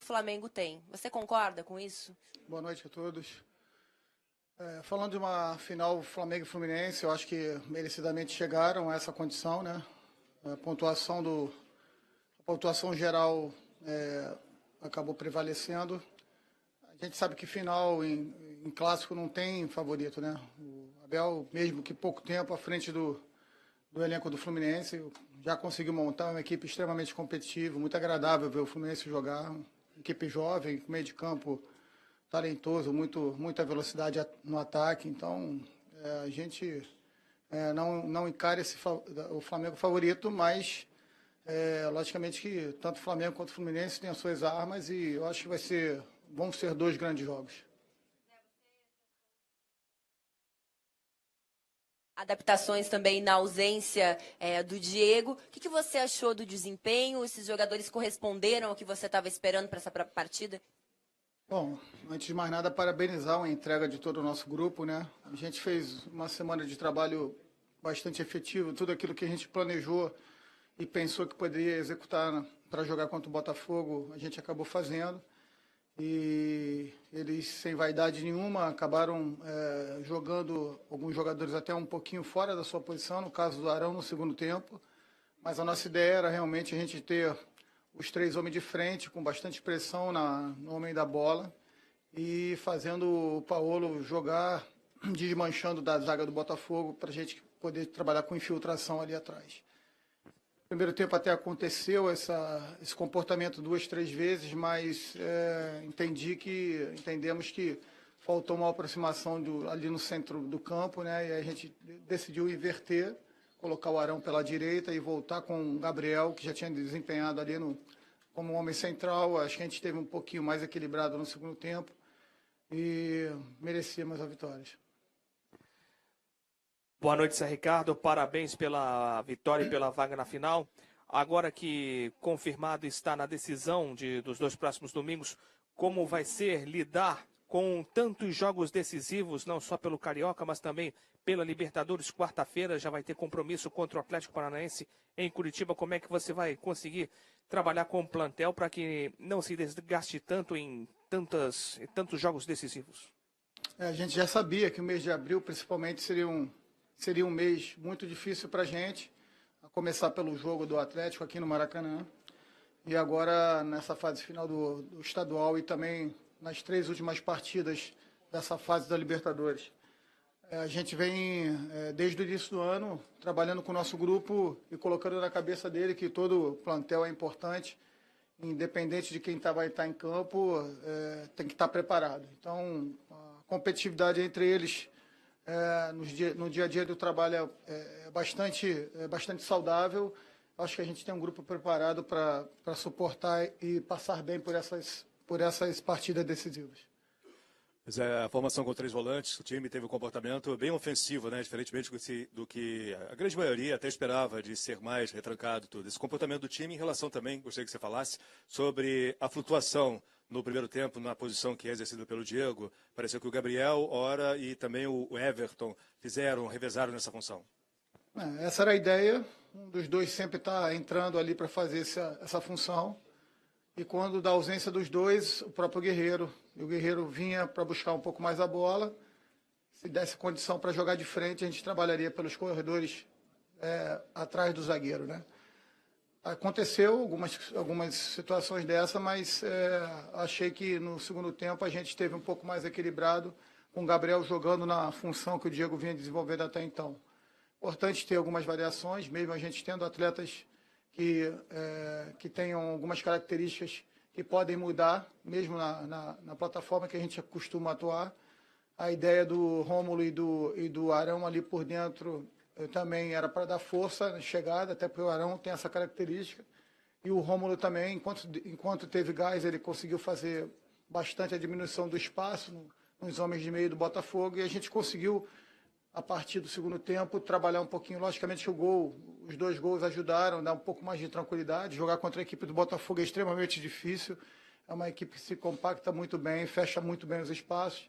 Flamengo tem. Você concorda com isso? Boa noite a todos. Falando de uma final Flamengo e Fluminense, eu acho que merecidamente chegaram a essa condição, né? A pontuação geral acabou prevalecendo. A gente sabe que final em clássico não tem favorito, né? O Abel, mesmo que pouco tempo à frente do elenco do Fluminense, já conseguiu montar uma equipe extremamente competitiva, muito agradável ver o Fluminense jogar, uma equipe jovem, meio de campo talentoso, muita velocidade no ataque. Então, a gente não encara o Flamengo favorito, mas logicamente que tanto o Flamengo quanto o Fluminense têm as suas armas e eu acho que vão ser 2 grandes jogos. Adaptações também na ausência do Diego. O que você achou do desempenho? Esses jogadores corresponderam ao que você estava esperando para essa partida? Bom, antes de mais nada, parabenizar a entrega de todo o nosso grupo, né? A gente fez uma semana de trabalho bastante efetivo, tudo aquilo que a gente planejou e pensou que poderia executar para jogar contra o Botafogo, a gente acabou fazendo. E eles, sem vaidade nenhuma, acabaram jogando alguns jogadores até um pouquinho fora da sua posição, no caso do Arão no segundo tempo. Mas a nossa ideia era realmente a gente ter os 3 homens de frente, com bastante pressão no homem da bola e fazendo o Paulo jogar, desmanchando da zaga do Botafogo para a gente poder trabalhar com infiltração ali atrás. No primeiro tempo até aconteceu esse comportamento 2, 3 vezes, mas entendemos que faltou uma aproximação ali no centro do campo, né? E a gente decidiu inverter, colocar o Arão pela direita e voltar com o Gabriel, que já tinha desempenhado ali como homem central. Acho que a gente esteve um pouquinho mais equilibrado no segundo tempo e merecíamos a vitória. Boa noite, Zé Ricardo. Parabéns pela vitória e pela vaga na final. Agora que confirmado está na decisão dos 2 próximos domingos, como vai ser lidar com tantos jogos decisivos, não só pelo Carioca, mas também pela Libertadores? Quarta-feira já vai ter compromisso contra o Atlético Paranaense em Curitiba. Como é que você vai conseguir trabalhar com o plantel para que não se desgaste tanto em tantos jogos decisivos? A gente já sabia que o mês de abril, principalmente, seria um mês muito difícil para a gente, a começar pelo jogo do Atlético aqui no Maracanã, e agora nessa fase final do estadual e também nas 3 últimas partidas dessa fase da Libertadores. A gente vem, desde o início do ano, trabalhando com o nosso grupo e colocando na cabeça dele que todo plantel é importante, independente de quem vai estar em campo, tem que estar preparado. Então, a competitividade entre eles no dia a dia do trabalho é bastante saudável. Acho que a gente tem um grupo preparado para suportar e passar bem por essas partidas decisivas. Mas a formação com 3 volantes, o time teve um comportamento bem ofensivo, né? Diferentemente do que a grande maioria até esperava, de ser mais retrancado, tudo. Esse comportamento do time em relação também, gostaria que você falasse, sobre a flutuação no primeiro tempo, na posição que é exercida pelo Diego. Pareceu que o Gabriel, Ora e também o Everton revezaram nessa função. Essa era a ideia. Um dos dois sempre está entrando ali para fazer essa função. E quando da ausência dos dois, o próprio Guerreiro. E o Guerreiro vinha para buscar um pouco mais a bola. Se desse condição para jogar de frente, a gente trabalharia pelos corredores atrás do zagueiro, né? Aconteceu algumas situações dessa, mas achei que no segundo tempo a gente esteve um pouco mais equilibrado, com o Gabriel jogando na função que o Diego vinha desenvolvendo até então. Importante ter algumas variações, mesmo a gente tendo atletas que tenham algumas características que podem mudar, mesmo na plataforma que a gente costuma atuar. A ideia do Rômulo e do Arão ali por dentro também era para dar força na chegada, até porque o Arão tem essa característica. E o Rômulo também, enquanto teve gás, ele conseguiu fazer bastante a diminuição do espaço nos homens de meio do Botafogo, e a gente conseguiu, a partir do segundo tempo, trabalhar um pouquinho. Logicamente que os 2 gols ajudaram, dar um pouco mais de tranquilidade. Jogar contra a equipe do Botafogo é extremamente difícil. É uma equipe que se compacta muito bem, fecha muito bem os espaços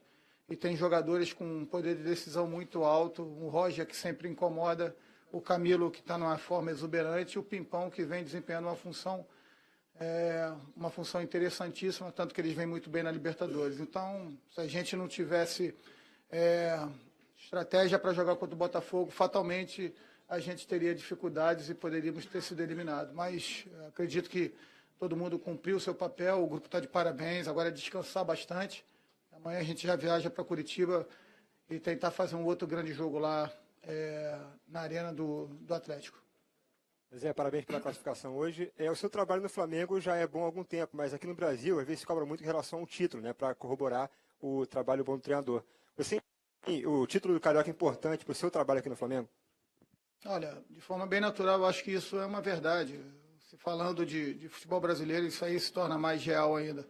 e tem jogadores com um poder de decisão muito alto. O Roger, que sempre incomoda, o Camilo, que está numa forma exuberante, e o Pimpão, que vem desempenhando uma função é uma função interessantíssima, tanto que eles vêm muito bem na Libertadores. Então, se a gente não tivesse estratégia para jogar contra o Botafogo, fatalmente a gente teria dificuldades e poderíamos ter sido eliminados. Mas acredito que todo mundo cumpriu o seu papel, o grupo está de parabéns, agora é descansar bastante. Amanhã a gente já viaja para Curitiba e tentar fazer um outro grande jogo lá na arena do Atlético. Zé, parabéns pela classificação hoje. O seu trabalho no Flamengo já é bom há algum tempo, mas aqui no Brasil, às vezes se cobra muito em relação ao título, né, para corroborar o trabalho bom do treinador. Você tem o título do Carioca importante para o seu trabalho aqui no Flamengo? Olha, de forma bem natural, eu acho que isso é uma verdade. Se falando de futebol brasileiro, isso aí se torna mais real ainda.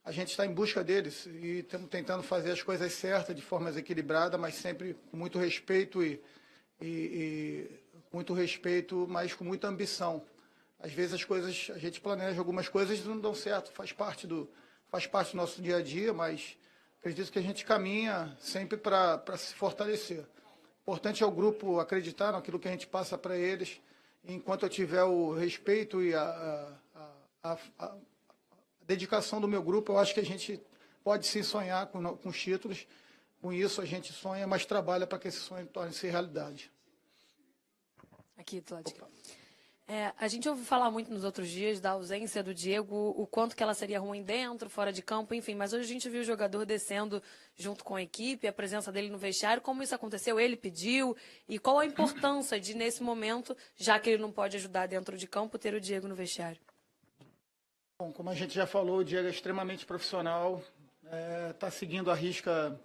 A gente está em busca deles e estamos tentando fazer as coisas certas, de forma equilibrada, mas sempre com muito respeito muito respeito, mas com muita ambição. Às vezes as coisas, a gente planeja algumas coisas e não dão certo, faz parte do nosso dia a dia, mas acredito que a gente caminha sempre para se fortalecer. O importante é o grupo acreditar naquilo que a gente passa para eles. Enquanto eu tiver o respeito e a dedicação do meu grupo, eu acho que a gente pode sim sonhar com os títulos. Com isso a gente sonha, mas trabalha para que esse sonho torne-se realidade. Aqui, do lado de cá. A gente ouviu falar muito nos outros dias da ausência do Diego, o quanto que ela seria ruim dentro, fora de campo, enfim. Mas hoje a gente viu o jogador descendo junto com a equipe, a presença dele no vestiário. Como isso aconteceu? Ele pediu? E qual a importância de, nesse momento, já que ele não pode ajudar dentro de campo, ter o Diego no vestiário? Bom, como a gente já falou, o Diego é extremamente profissional, está seguindo à risca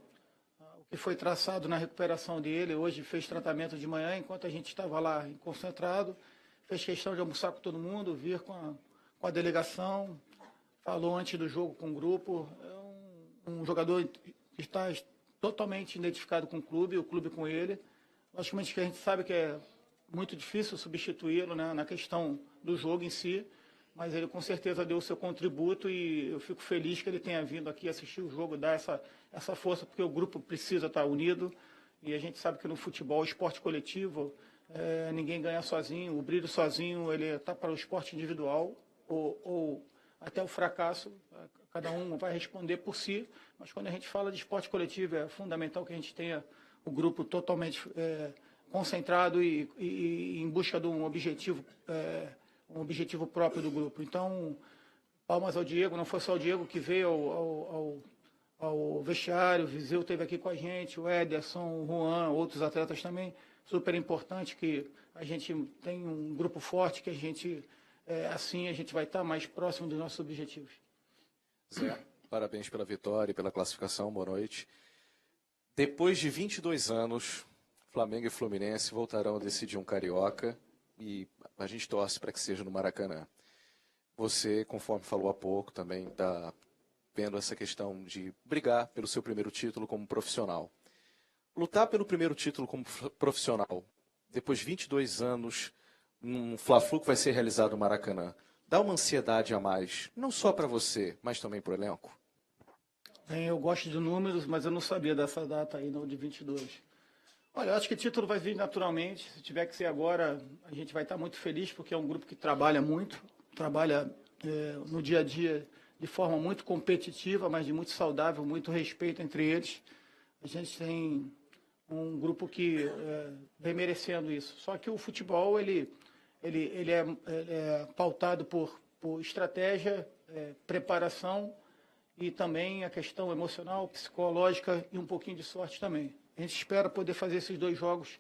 o que foi traçado na recuperação dele. Hoje fez tratamento de manhã, enquanto a gente estava lá concentrado. Fez questão de almoçar com todo mundo, vir com a delegação, falou antes do jogo com o grupo. É um jogador que está totalmente identificado com o clube com ele. Logicamente que a gente sabe que é muito difícil substituí-lo, né, na questão do jogo em si, mas ele com certeza deu o seu contributo e eu fico feliz que ele tenha vindo aqui assistir o jogo, dar essa força, porque o grupo precisa estar unido e a gente sabe que no futebol, esporte coletivo, ninguém ganha sozinho, o brilho sozinho ele está para o esporte individual ou até o fracasso, cada um vai responder por si, mas quando a gente fala de esporte coletivo é fundamental que a gente tenha o grupo totalmente concentrado e em busca de um objetivo próprio do grupo. Então, palmas ao Diego, não foi só o Diego que veio ao vestiário, o Viseu esteve aqui com a gente, o Ederson, o Juan, outros atletas também. Super importante que a gente tem um grupo forte, que a gente, assim, a gente vai estar mais próximo dos nossos objetivos. Zé, parabéns pela vitória e pela classificação, boa noite. Depois de 22 anos, Flamengo e Fluminense voltarão a decidir um Carioca e a gente torce para que seja no Maracanã. Você, conforme falou há pouco, também está vendo essa questão de brigar pelo seu primeiro título como profissional. Lutar pelo primeiro título como profissional, depois de 22 anos, num Fla-Flu que vai ser realizado no Maracanã, dá uma ansiedade a mais, não só para você, mas também para o elenco? Eu gosto de números, mas eu não sabia dessa data aí, não, de 22. Olha, eu acho que o título vai vir naturalmente. Se tiver que ser agora, a gente vai estar muito feliz, porque é um grupo que trabalha muito, trabalha no dia a dia de forma muito competitiva, mas de muito saudável, muito respeito entre eles. A gente tem um grupo que vem merecendo isso. Só que o futebol ele é pautado por estratégia, preparação e também a questão emocional, psicológica e um pouquinho de sorte também. A gente espera poder fazer esses dois jogos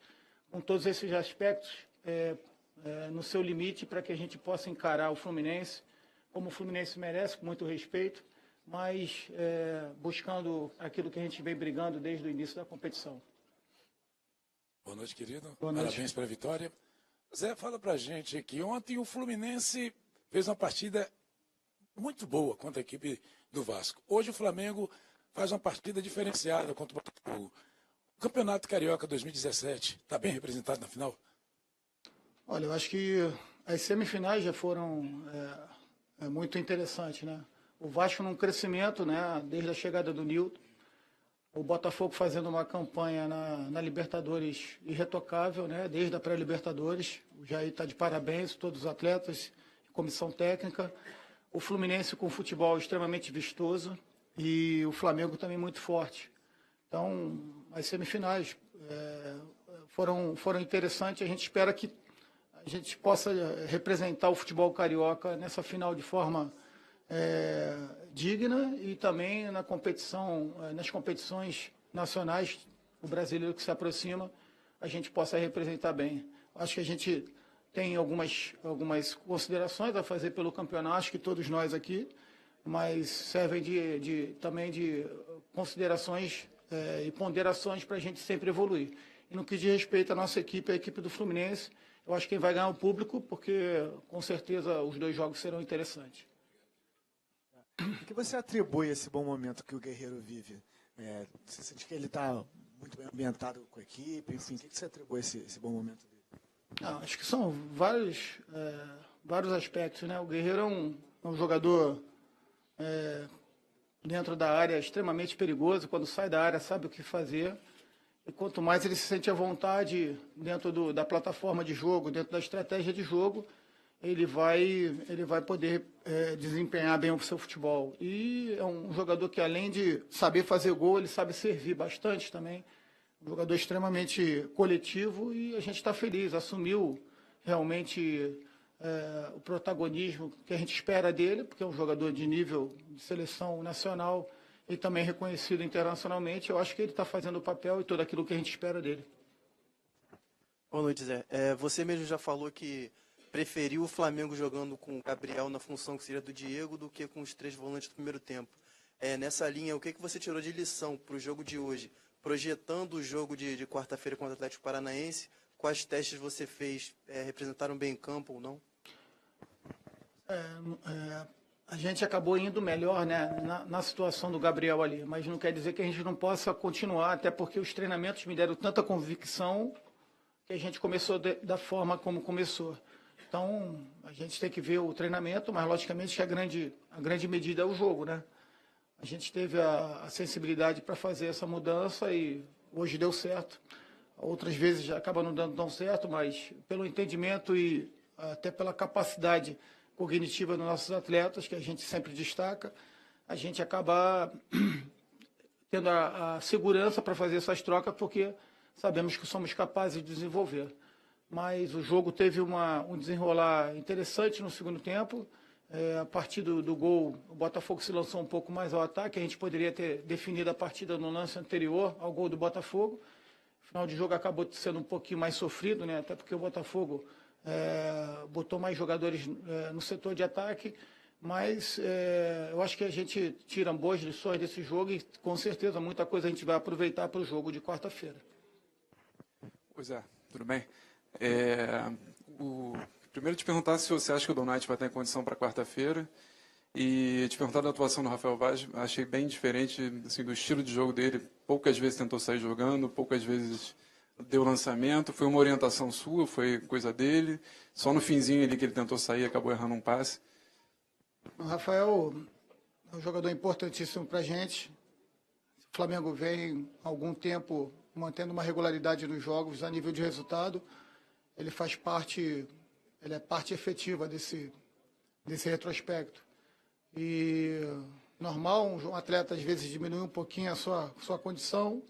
com todos esses aspectos no seu limite para que a gente possa encarar o Fluminense como o Fluminense merece, com muito respeito, mas buscando aquilo que a gente vem brigando desde o início da competição. Boa noite, querido. Boa noite. Parabéns pela vitória. Zé, fala pra gente aqui. Ontem o Fluminense fez uma partida muito boa contra a equipe do Vasco. Hoje o Flamengo faz uma partida diferenciada contra o Botafogo. O Campeonato Carioca 2017 está bem representado na final? Olha, eu acho que as semifinais já foram muito interessantes, né? O Vasco num crescimento, né, desde a chegada do Nilton. O Botafogo fazendo uma campanha na Libertadores irretocável, né, desde a pré-Libertadores. O Jair está de parabéns, todos os atletas, comissão técnica. o Fluminense com futebol extremamente vistoso e o Flamengo também muito forte. Então, as semifinais foram interessantes. A gente espera que a gente possa representar o futebol carioca nessa final de forma digna e também na competição, nas competições nacionais, o brasileiro que se aproxima, a gente possa representar bem. Acho que a gente tem algumas considerações a fazer pelo campeonato, acho que todos nós aqui, mas servem também de considerações e ponderações para a gente sempre evoluir. E no que diz respeito à nossa equipe, a equipe do Fluminense, eu acho que quem vai ganhar é o público, porque com certeza os 2 jogos serão interessantes. O que você atribui a esse bom momento que o Guerreiro vive? Você sente que ele está muito bem ambientado com a equipe? Enfim, o que você atribui a esse bom momento dele? Acho que são vários aspectos, né? O Guerreiro é um jogador dentro da área extremamente perigoso. Quando sai da área, sabe o que fazer. E quanto mais ele se sente à vontade dentro da plataforma de jogo, dentro da estratégia de jogo, ele vai poder desempenhar bem o seu futebol. E é um jogador que, além de saber fazer gol, ele sabe servir bastante também. Um jogador extremamente coletivo e a gente está feliz. Assumiu realmente o protagonismo que a gente espera dele, porque é um jogador de nível de seleção nacional e também reconhecido internacionalmente. Eu acho que ele está fazendo o papel e tudo aquilo que a gente espera dele. Boa noite, Zé. Você mesmo já falou que preferiu o Flamengo jogando com o Gabriel na função que seria do Diego do que com os 3 volantes do primeiro tempo. Nessa linha, o que você tirou de lição para o jogo de hoje? Projetando o jogo de quarta-feira contra o Atlético Paranaense, quais testes você fez? Representaram bem em campo ou não? A gente acabou indo melhor, né, na situação do Gabriel ali, mas não quer dizer que a gente não possa continuar, até porque os treinamentos me deram tanta convicção que a gente começou da forma como começou. Então, a gente tem que ver o treinamento, mas logicamente que a grande medida é o jogo, né? A gente teve a sensibilidade para fazer essa mudança e hoje deu certo. Outras vezes já acaba não dando tão certo, mas pelo entendimento e até pela capacidade cognitiva dos nossos atletas, que a gente sempre destaca, a gente acaba tendo a segurança para fazer essas trocas, porque sabemos que somos capazes de desenvolver. Mas o jogo teve um desenrolar interessante no segundo tempo. A partir do gol, o Botafogo se lançou um pouco mais ao ataque. A gente poderia ter definido a partida no lance anterior ao gol do Botafogo. O final de jogo acabou sendo um pouquinho mais sofrido, né? Até porque o Botafogo botou mais jogadores no setor de ataque. Mas eu acho que a gente tira boas lições desse jogo e, com certeza, muita coisa a gente vai aproveitar para o jogo de quarta-feira. Pois é, tudo bem. Primeiro te perguntar se você acha que o Donati vai ter condição para quarta-feira e te perguntar da atuação do Rafael Vaz. Achei bem diferente assim, do estilo de jogo dele. Poucas vezes tentou sair jogando, poucas vezes deu lançamento. Foi uma orientação sua, foi coisa dele. Só no finzinho ali que ele tentou sair, acabou errando um passe. O Rafael é um jogador importantíssimo para a gente. O Flamengo vem há algum tempo mantendo uma regularidade nos jogos a nível de resultado. Ele faz parte, ele é parte efetiva desse retrospecto. E normal, um atleta às vezes diminui um pouquinho a sua condição.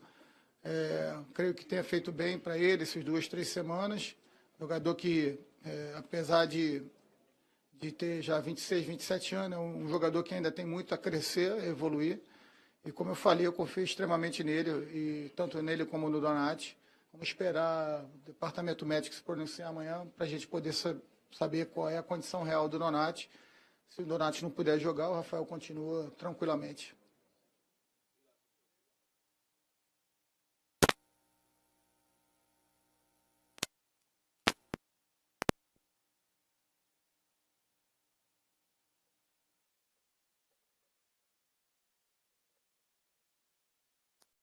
Creio que tenha feito bem para ele essas 2, 3 semanas. Jogador que, apesar de ter já 26, 27 anos, é um jogador que ainda tem muito a crescer, a evoluir. E como eu falei, eu confio extremamente nele, e tanto nele como no Donati. Vamos esperar o departamento médico se pronunciar amanhã para a gente poder saber qual é a condição real do Donati. Se o Donati não puder jogar, o Rafael continua tranquilamente.